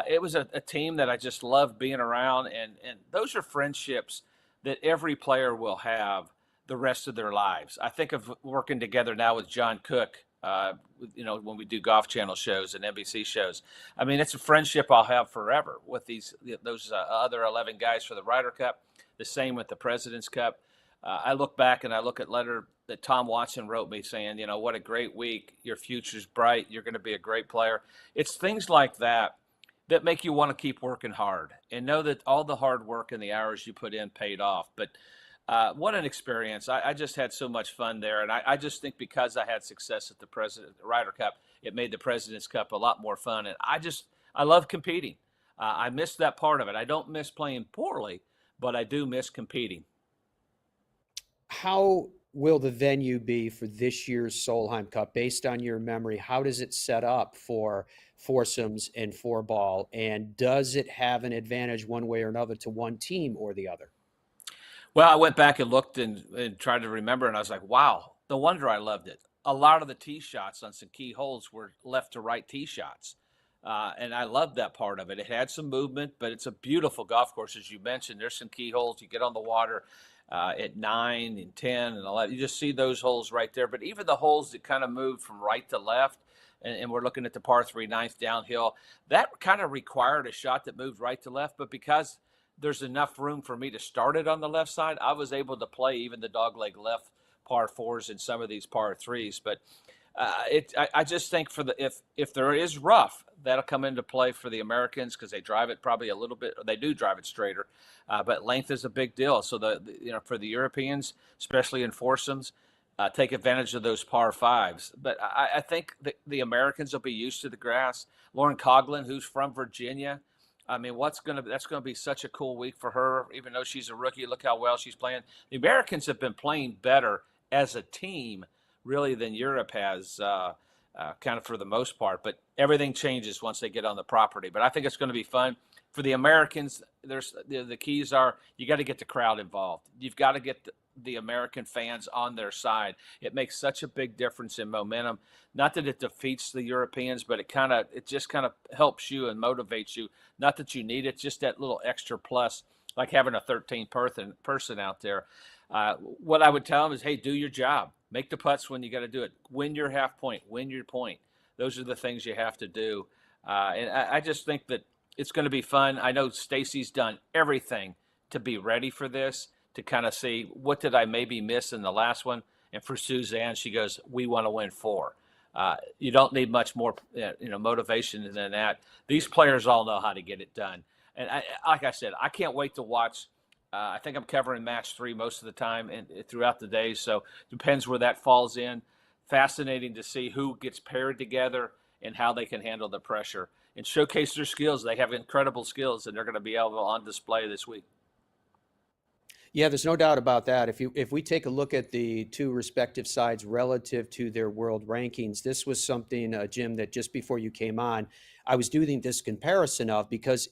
it was a team that I just loved being around, and those are friendships that every player will have the rest of their lives. I think of working together now with John Cook, when we do Golf Channel shows and NBC shows. I mean, it's a friendship I'll have forever with those other 11 guys for the Ryder Cup. The same with the President's Cup. I look back and I look at letter that Tom Watson wrote me saying, what a great week. Your future's bright. You're going to be a great player. It's things like that that make you want to keep working hard and know that all the hard work and the hours you put in paid off. But what an experience. I just had so much fun there. And I just think because I had success at the Ryder Cup, it made the President's Cup a lot more fun. And I love competing. I miss that part of it. I don't miss playing poorly, but I do miss competing. How will the venue be for this year's Solheim Cup? Based on your memory, how does it set up for foursomes and four ball? And does it have an advantage one way or another to one team or the other? Well, I went back and looked and tried to remember, and I was like, wow, no wonder I loved it. A lot of the tee shots on some key holes were left to right tee shots. And I loved that part of it. It had some movement, but it's a beautiful golf course, as you mentioned. There's some key holes. You get on the water at 9 and 10 and 11. You just see those holes right there. But even the holes that kind of moved from right to left, and we're looking at the par 3 ninth downhill, that kind of required a shot that moved right to left. But because there's enough room for me to start it on the left side, I was able to play even the dogleg left par 4s and some of these par 3s. But I just think if there is rough, that'll come into play for the Americans because they drive it probably a little bit. Or they do drive it straighter, but length is a big deal. So for the Europeans, especially in foursomes, take advantage of those par 5s. But I think the Americans will be used to the grass. Lauren Coughlin, who's from Virginia, I mean, that's going to be such a cool week for her. Even though she's a rookie, look how well she's playing. The Americans have been playing better as a team, really, than Europe has, kind of for the most part. But everything changes once they get on the property. But I think it's going to be fun. For the Americans, the keys are you got to get the crowd involved. You've got to get the American fans on their side. It makes such a big difference in momentum. Not that it defeats the Europeans, but it just kind of helps you and motivates you. Not that you need it, just that little extra plus, like having a 13th person out there. What I would tell them is, hey, do your job. Make the putts when you got to do it. Win your half point. Win your point. Those are the things you have to do. And I just think that it's going to be fun. I know Stacy's done everything to be ready for this, to kind of see what did I maybe miss in the last one. And for Suzanne, she goes, we want to win 4. You don't need much more, motivation than that. These players all know how to get it done. And like I said, I can't wait to watch. I think I'm covering match 3 most of the time and throughout the day. So depends where that falls in. Fascinating to see who gets paired together and how they can handle the pressure and showcase their skills. They have incredible skills, and they're going to be able on display this week. Yeah, there's no doubt about that. If we take a look at the 2 respective sides relative to their world rankings, this was something, Jim, that just before you came on, I was doing this comparison of, because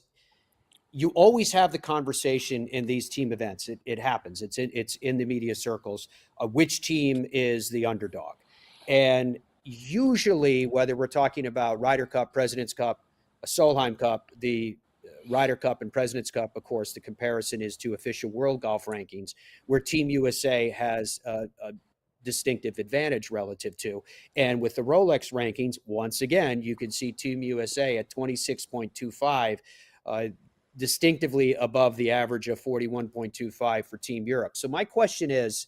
you always have the conversation in these team events. It happens. It's in the media circles. Which team is the underdog? And usually, whether we're talking about Ryder Cup, President's Cup, Solheim Cup, the Ryder Cup and President's Cup, of course, the comparison is to official world golf rankings, where Team USA has a distinctive advantage relative to. And with the Rolex rankings, once again, you can see Team USA at 26.25, distinctively above the average of 41.25 for Team Europe. So my question is,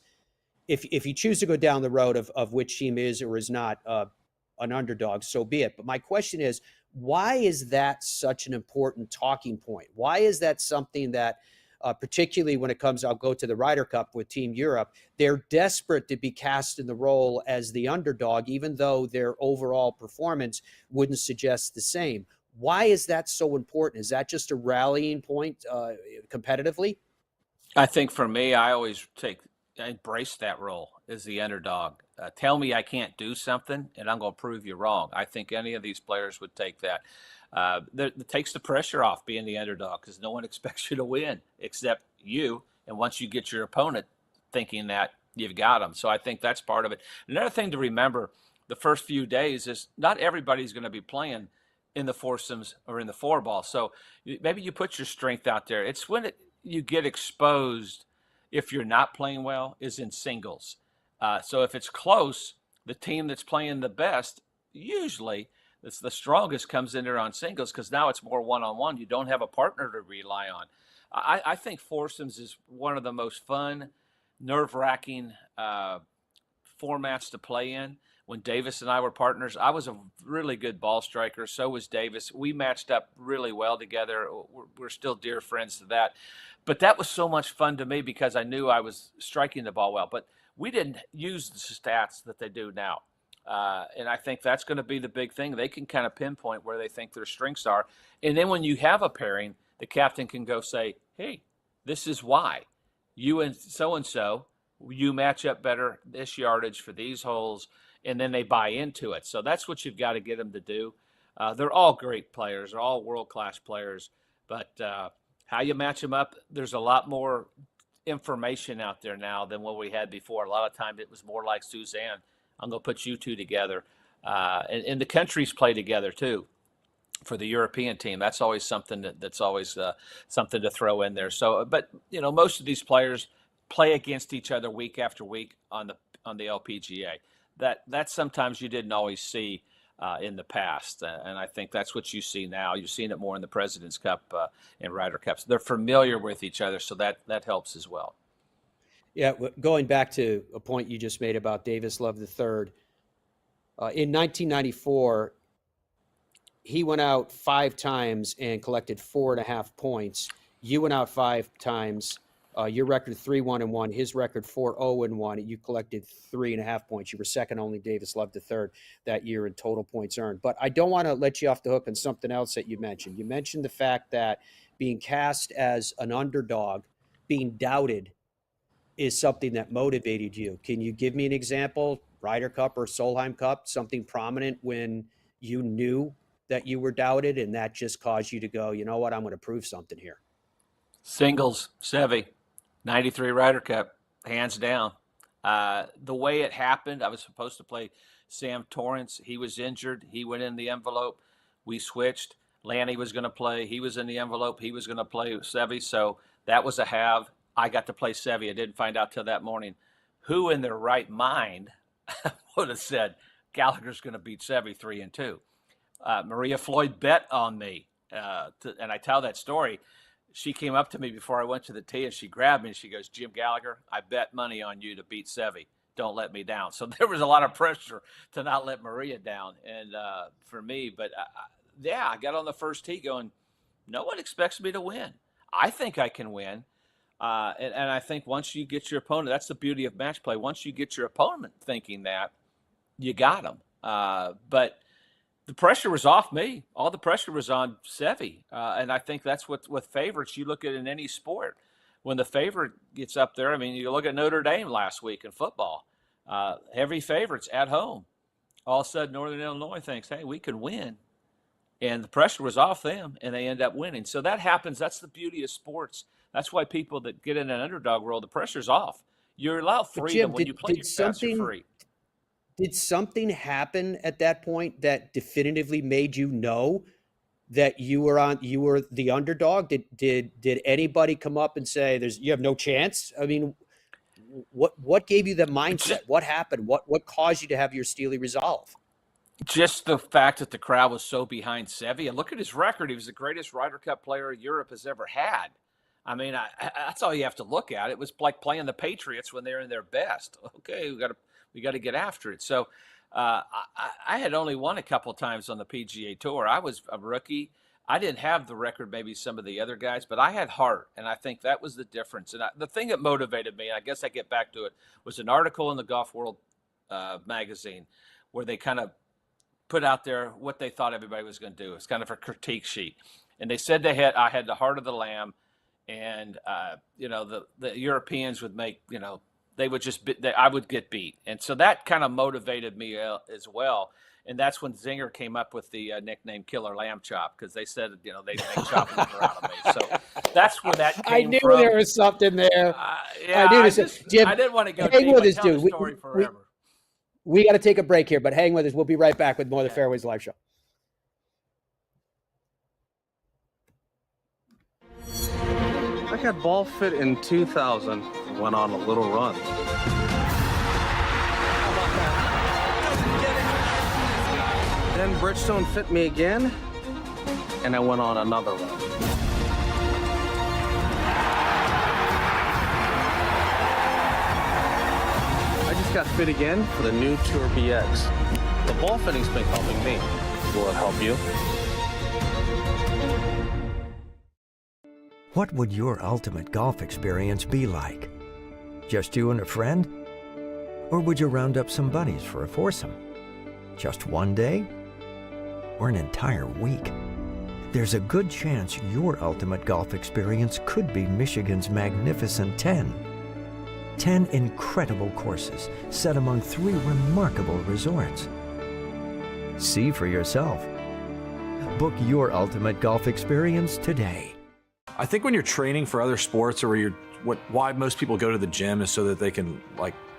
if you choose to go down the road of which team is or is not an underdog, so be it. But my question is, why is that such an important talking point? Why is that something that, particularly when it comes, I'll go to the Ryder Cup with Team Europe, they're desperate to be cast in the role as the underdog, even though their overall performance wouldn't suggest the same. Why is that so important? Is that just a rallying point competitively? I think for me, I embrace that role as the underdog. Tell me I can't do something, and I'm going to prove you wrong. I think any of these players would take that. It takes the pressure off being the underdog, because no one expects you to win except you. And once you get your opponent thinking that, you've got them. So I think that's part of it. Another thing to remember the first few days is not everybody's going to be playing in the foursomes or in the 4-ball. So maybe you put your strength out there. It's when you get exposed, if you're not playing well, is in singles. So if it's close, the team that's playing the best, usually it's the strongest, comes in there on singles, because now it's more one-on-one. You don't have a partner to rely on. I think foursomes is one of the most fun, nerve-wracking formats to play in. When Davis and I were partners, I was a really good ball striker. So was Davis. We matched up really well together. We're still dear friends to that. But that was so much fun to me because I knew I was striking the ball well. But we didn't use the stats that they do now. And I think that's going to be the big thing. They can kind of pinpoint where they think their strengths are. And then when you have a pairing, the captain can go say, hey, this is why. You and so, you match up better this yardage for these holes. And then they buy into it. So that's what you've got to get them to do. They're all great players. They're all world-class players. But how you match them up, there's a lot more information out there now than what we had before. A lot of times it was more like, Suzanne, I'm going to put you two together. And the countries play together, too, for the European team. That's always something that's always something to throw in there. So, but, most of these players play against each other week after week on the LPGA. That sometimes you didn't always see in the past, and I think that's what you see now. You've seen it more in the President's Cup and Ryder Cups. They're familiar with each other, so that helps as well. Yeah, going back to a point you just made about Davis Love III, in 1994, he went out 5 times and collected 4.5 points. You went out 5 times. Your record 3-1-1, his record 4-0-1. You collected 3.5 points. You were second only Davis Love III that year in total points earned. But I don't want to let you off the hook on something else that you mentioned. You mentioned the fact that being cast as an underdog, being doubted, is something that motivated you. Can you give me an example, Ryder Cup or Solheim Cup, something prominent when you knew that you were doubted and that just caused you to go, you know what, I'm going to prove something here? Singles, Seve. 93 Ryder Cup, hands down. The way it happened, I was supposed to play Sam Torrance. He was injured. He went in the envelope. We switched. Lanny was going to play. He was in the envelope. He was going to play Seve. So that was a have. I got to play Seve. I didn't find out till that morning. Who in their right mind would have said Gallagher's going to beat Seve 3-2? Maria Floyd bet on me and I tell that story. She came up to me before I went to the tee, and she grabbed me, and she goes, "Jim Gallagher, I bet money on you to beat Sevi. Don't let me down." So there was a lot of pressure to not let Maria down, and for me. But I got on the first tee going, no one expects me to win. I think I can win. And I think once you get your opponent, that's the beauty of match play. Once you get your opponent thinking that, you got them. But the pressure was off me. All the pressure was on Sevi. And I think that's what with favorites, you look at in any sport. When the favorite gets up there, I mean, you look at Notre Dame last week in football. Heavy favorites at home. All of a sudden, Northern Illinois thinks, hey, we can win. And the pressure was off them, and they end up winning. So that happens. That's the beauty of sports. That's why people that get in an underdog role, the pressure's off. You're allowed freedom. When you play your best, you're free. Did something happen at that point that definitively made you know that you were the underdog? Did anybody come up and say you have no chance? I mean, what gave you the mindset? What happened? What caused you to have your steely resolve? Just the fact that the crowd was so behind Sevi. And look at his record. He was the greatest Ryder Cup player Europe has ever had. I mean, that's all you have to look at. It was like playing the Patriots when they're in their best. Okay, we got to get after it. So I had only won a couple times on the PGA Tour. I was a rookie. I didn't have the record maybe some of the other guys, but I had heart, and I think that was the difference. And the thing that motivated me, and I guess I get back to it, was an article in the Golf World magazine where they kind of put out there what they thought everybody was going to do. It's kind of a critique sheet. And they said I had the heart of the lamb, and, the Europeans would make, they would I would get beat. And so that kind of motivated me as well. And that's when Zinger came up with the nickname Killer Lamb Chop, because they said, they make chopping liver out of me. So that's where that came from. I knew there was something there. Yeah, I didn't want to go deep. With us, dude. The story forever. We got to take a break here, but hang with us. We'll be right back with more of the Fairways Live Show. I got ball fit in 2000, went on a little run. Then Bridgestone fit me again, and I went on another run. I just got fit again for the new Tour BX. The ball fitting's been helping me. Will it help you? What would your ultimate golf experience be like? Just you and a friend? Or would you round up some buddies for a foursome? Just one day? Or an entire week? There's a good chance your ultimate golf experience could be Michigan's magnificent 10. 10 incredible courses set among 3 remarkable resorts. See for yourself. Book your ultimate golf experience today. I think when you're training for other sports, or why most people go to the gym is so that they can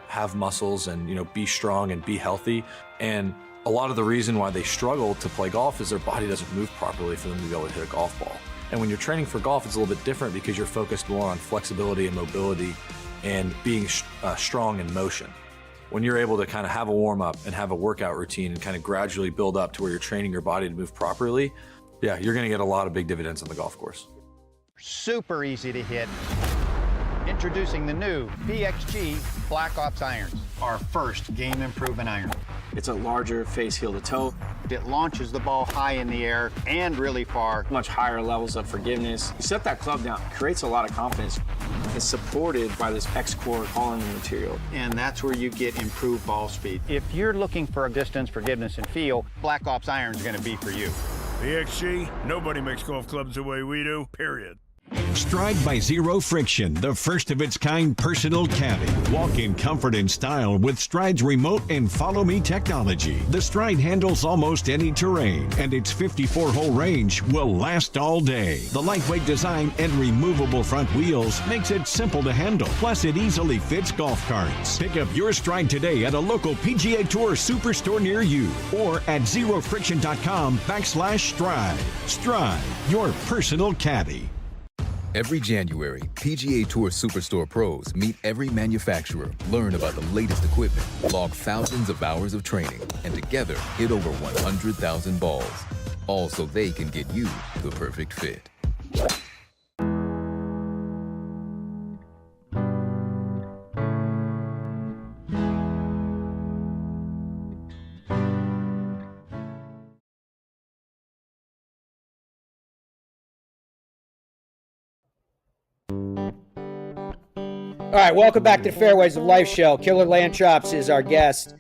have muscles and be strong and be healthy. And a lot of the reason why they struggle to play golf is their body doesn't move properly for them to be able to hit a golf ball. And when you're training for golf, it's a little bit different because you're focused more on flexibility and mobility and being strong in motion. When you're able to kind of have a warm up and have a workout routine and kind of gradually build up to where you're training your body to move properly, you're going to get a lot of big dividends on the golf course. Super easy to hit. Introducing the new PXG Black Ops irons, our first game improvement iron. It's a larger face heel to toe. It launches the ball high in the air and really far. Much higher levels of forgiveness. You set that club down, creates a lot of confidence. It's supported by this X-Core all-in material. And that's where you get improved ball speed. If you're looking for a distance, forgiveness, and feel, Black Ops iron is going to be for you. PXG, nobody makes golf clubs the way we do, period. Stride by Zero Friction, the first of its kind personal caddy. Walk in comfort and style with Stride's remote and follow me technology. The Stride handles almost any terrain, and its 54-hole range will last all day. The lightweight design and removable front wheels makes it simple to handle. Plus, it easily fits golf carts. Pick up your Stride today at a local PGA Tour Superstore near you or at zerofriction.com/Stride. Stride, your personal caddy. Every January, PGA Tour Superstore pros meet every manufacturer, learn about the latest equipment, log thousands of hours of training, and together hit over 100,000 balls. all so they can get you the perfect fit. All right, welcome back to the Fairways of Life show. Killer Land Chops is our guest.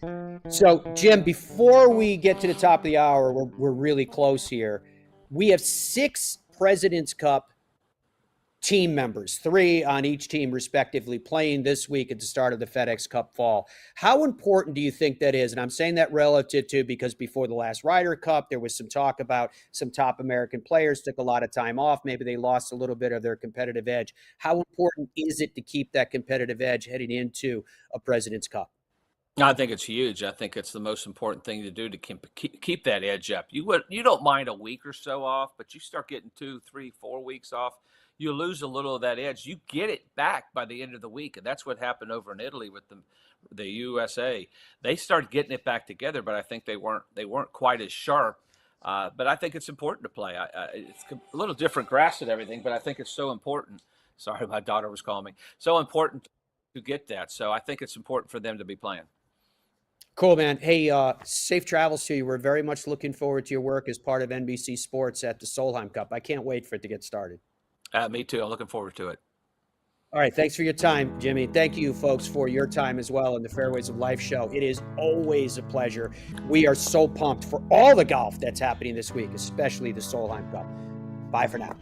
So, Jim, before we get to the top of the hour, we're really close here. We have 6 President's Cup team members, 3 on each team respectively, playing this week at the start of the FedEx Cup Fall. How important do you think that is? And I'm saying that relative to, because before the last Ryder Cup, there was some talk about some top American players took a lot of time off. Maybe they lost a little bit of their competitive edge. How important is it to keep that competitive edge heading into a President's Cup? I think it's huge. I think it's the most important thing to do to keep that edge up. You don't mind a week or so off, but you start getting 2, 3, 4 weeks off, you lose a little of that edge. You get it back by the end of the week, and that's what happened over in Italy with the USA. They started getting it back together, but I think they weren't quite as sharp. But I think it's important to play. It's a little different grass and everything, but I think it's so important. Sorry, my daughter was calling me. So important to get that. So I think it's important for them to be playing. Cool, man. Hey, safe travels to you. We're very much looking forward to your work as part of NBC Sports at the Solheim Cup. I can't wait for it to get started. Me too. I'm looking forward to it. All right. Thanks for your time, Jimmy. Thank you, folks, for your time as well in the Fairways of Life show. It is always a pleasure. We are so pumped for all the golf that's happening this week, especially the Solheim Cup. Bye for now.